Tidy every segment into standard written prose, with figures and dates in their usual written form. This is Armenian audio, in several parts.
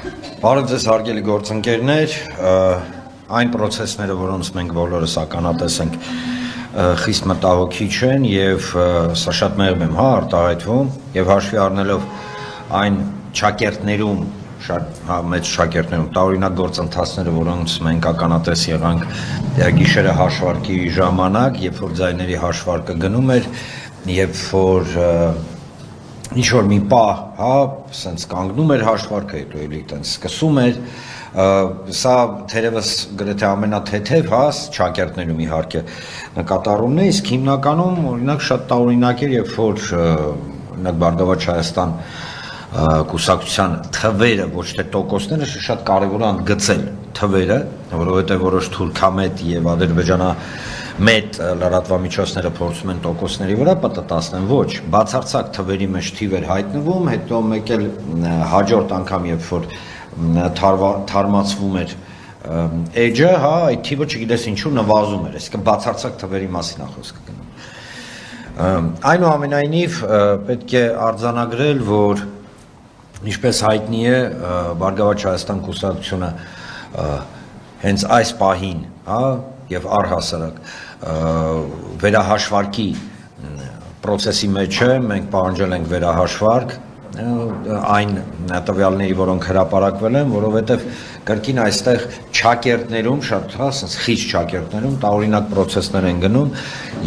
Բարև ձեզ հարգելի գործընկերներ, այն process-ները, որոնց մենք բոլորս ականատես ենք, խիստ մտահոգիչ են եւ սա շատ մեղմ եմ արտահայտվում եւ հաշվի առնելով այն ճակերտներում շատ մեծ ճակերտներում տարօրինակ գործընթացները, որոնց մենք ականատես եղանք գիշերը հաշվարկի ժամանակ, երբ որ ձայների հաշվարկը գնում էր, երբ որ ինչ որ մի պահ, սենց կանգնում էր հաշվարկը, հետո էլի տենց սկսում էր, սա թերևս գրեթե ամենաթեթև ճակերտներում իհարկե նկատառումն է, իսկ հիմնականում օրինակ շատ տարօրինակ էր, երբ որ օրինակ Բարգավաճ Հայաստան կուսակցության թվերը, ոչ թե տոկոսները, շատ կարևոր է ընդգծել թվերը, որովհետև որոշ թուրքամետ եւ ադրբեջանամետ լրատվամիջոցները փորձում են տոկոսների վրա պատտասնեն, ոչ, բացարձակ թվերի մեջ թիվ էր հայտնվում, հետո մեկ էլ հաջորդ անգամ, երբ որ թարմացվում էր էջը, այդ թիվը չգիտես ինչու նվազում էր, այսինքն բացարձակ թվերի մասին է խոսքը գնում։ Այնուամենայնիվ պետք է արձանագրել, որ ինչպես հայտնի է, Բարգավաճ Հայաստան կուսակցությունը հենց այս պահին, եւ առհասարակ վերահաշվարկի process-ի մեջ է, մենք պահանջել ենք վերահաշվարկ այն տվյալների, որոնք հրապարակվել են, որովհետև կրկին այստեղ ճակերտներում, շատ խիստ ճակերտներում տարօրինակ process-ներ են գնում,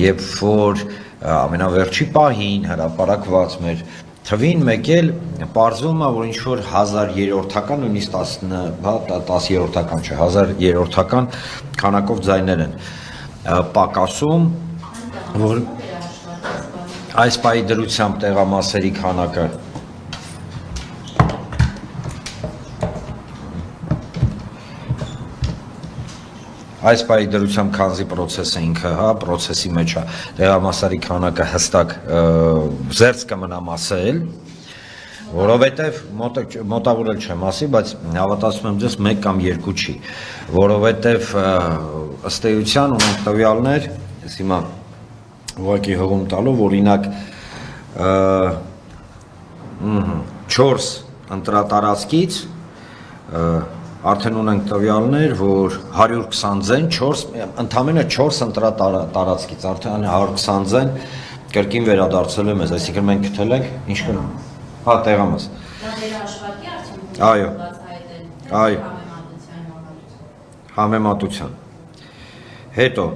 երբ որ ամենավերջի պահին հրապարակված մեր թվին մեկ էլ պարզվում է, որ ինչ-որ 1000-րդական, նույնիսկ 10-րդական չէ, 1000-րդական քանակով ձայներ են պակասում, որ այս պահի դրությամբ տեղամասերի քանակը այս պահի դրությամբ քանզի process-ը ինքը, process-ի մեջ է, տեղամասերի քանակը հստակ զերծ կմնա ասել, որովհետև մոտավորել չեմ ասի, բայց հավատացնում եմ ձեզ 1 կամ 2 չի, որովհետև ըստ էության ունենք տվյալներ, ես հիմա ուղղակի հղում տալով, օրինակ 4 ընտրատարածքից արդեն ունենք տվյալներ, որ 120 ձեն, ընդամենը 4 ընտրատարածքից, արդեն 120 ձեն կրկին վերադարձել է մեզ, այսինքն մենք գտել ենք, ինչ կնում, տեղամաս։ Այո, այո, համեմատության։ Հետո,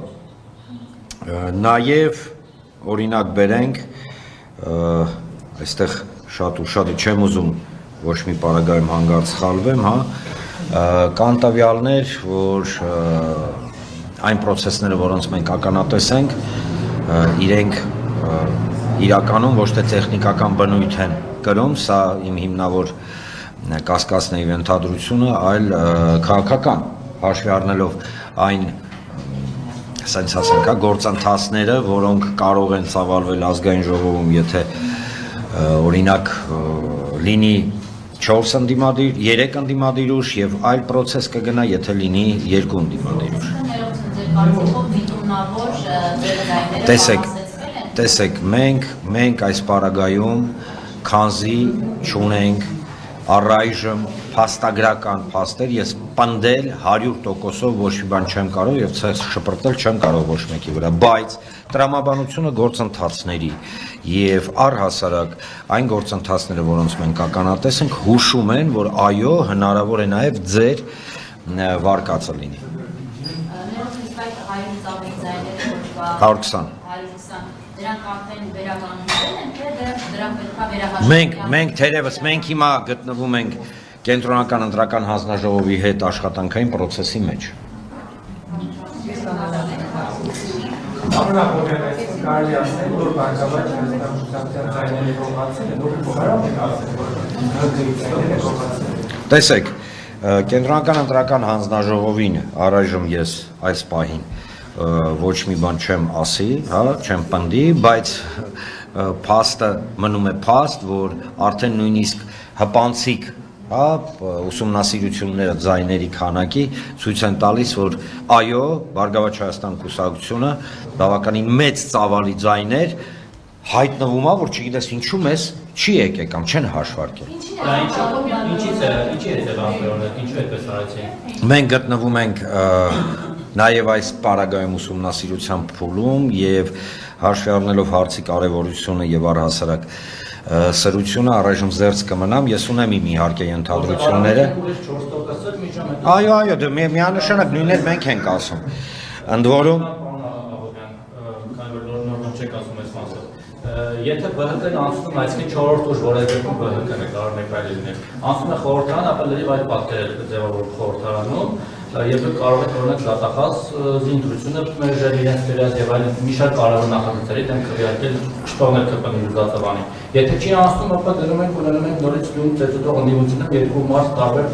նաև օրինակ բերենք, այստեղ շատ ու շատ չեմ ուզում ոչ մի պարագայում հանգարց խալվեմ, կան տվյալներ, որ այն process-ները, որոնց մենք ականատես ենք, իրենք իրականում ոչ թե տեխնիկական բնույթ են կրում, սա իմ հիմնավոր կասկածն է եւ ենթադրությունը, այլ քաղաքական, հաշվի առնելով այն ասենք ասենք, գործընթացները, որոնք կարող են ծավալվել ազգային ժողովում, եթե օրինակ լինի 4 ընդդիմադիր, 3 ընդդիմադիր ուժ եւ այլ process կգնա, եթե լինի 2 ընդդիմադիր ուժ։ Տեսեք, մենք այս պարագայում քանզի չունենք առայժմ փաստագրական փաստեր, ես պնդել 100%-ով ոչ մի բան չեմ կարող եւ ցես շպրտել չեմ կարող ոչ մեկի վրա, բայց տրամաբանությունը գործընթացների եւ առհասարակ այն գործընթացները, որոնց մենք ականատես ենք, հուշում են, որ այո, հնարավոր է նաեւ ձեր վարկածը լինի։ 120 Դրանք արդեն վերականգնվել են, թե դրանք պետք է վերահաշվեն։ Մենք թերևս մենք հիմա գտնվում ենք կենտրոնական ընտրական հանձնաժողովի հետ աշխատանքային process-ի մեջ։ Տեսեք, կենտրոնական ընտրական հանձնաժողովին առայժմ ես այս պահին ոչ մի բան չեմ ասի, չեմ պնդի, բայց փաստը մնում է փաստ, որ արդեն նույնիսկ հպանցիկ ուսումնասիրությունները ձայների քանակի ցույց են տալիս, որ այո, Բարգավաճ Հայաստան կուսակցությունը բավականին մեծ ծավալի ձայներ հայտնվում է, որ չգիտես ինչու մեզ չի եկել կամ չեն հաշվարկել։ Ինչի Մենք գտնվում ենք նաև այս պարագայում ուսումնասիրության փուլում եւ հաշվի առնելով հարցի կարեւորությունը եւ առհասարակ սրությունը առայժմ զերծ կմնամ, ես ունեմ իմ իհարկե ենթադրությունները։ Այո, դե միանշանակ նույնն մենք ենք ասում։ Ընդ որում Եթե ԲՀԿ-ն անցնում այսինքն 4-րդ ուժ, որը դեպքում ԲՀԿ-ն է կարող մեկ այլ լինել, անցնում է խորհրդարան, ապա լրիվ այդ պատկերը կձևավորվի խորհրդարանում, եւ դուք կարող եք օրինակ դատախազ զինծրությունը մերժել իրենց դերած եւ այլն մի շարք կարևոր նախագծերի դեմ քվեարկել չթողնել ԿՊՆ-ի զատավանի։ Եթե չի անցնում, ապա դնում ենք ունենում ենք նորից նույն ծեծուտող ընդդիմությունը երկու մարդ տարբեր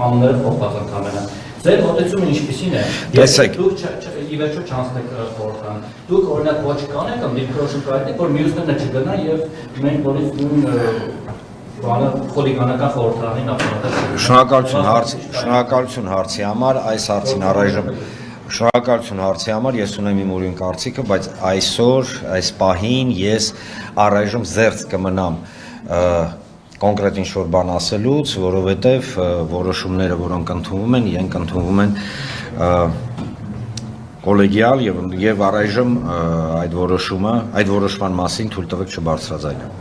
անունները փոխված ընդհանրապես։ Ձեր մոտեցումը ինչպիսին է։ Դուք ի վերջո չանցնեք խորհրդարան։ Դուք օրինակ ոչ կանեք կամ դիպրոշն կայացնեք, որ մյուսները չգնա եւ մենք նորից նույն բանը խոլիգանական խորհրդարանին ապահովում։ Շնորհակալություն հարցի համար, այս հարցին առայժմ շնորհակալություն հարցի համար, ես ունեմ իմ ուրույն կարծիքը, բայց այսօր, այս պահին ես առայժմ զերծ կմնամ կոնկրետ ինչ-որ բան ասելուց, որովհետև որոշումները, որոնք ընդունվում են, իրենք ընդունվում են կոլեգիալ եւ առայժմ այդ որոշման մասին թույլ տվեք չբարձրաձայնեմ։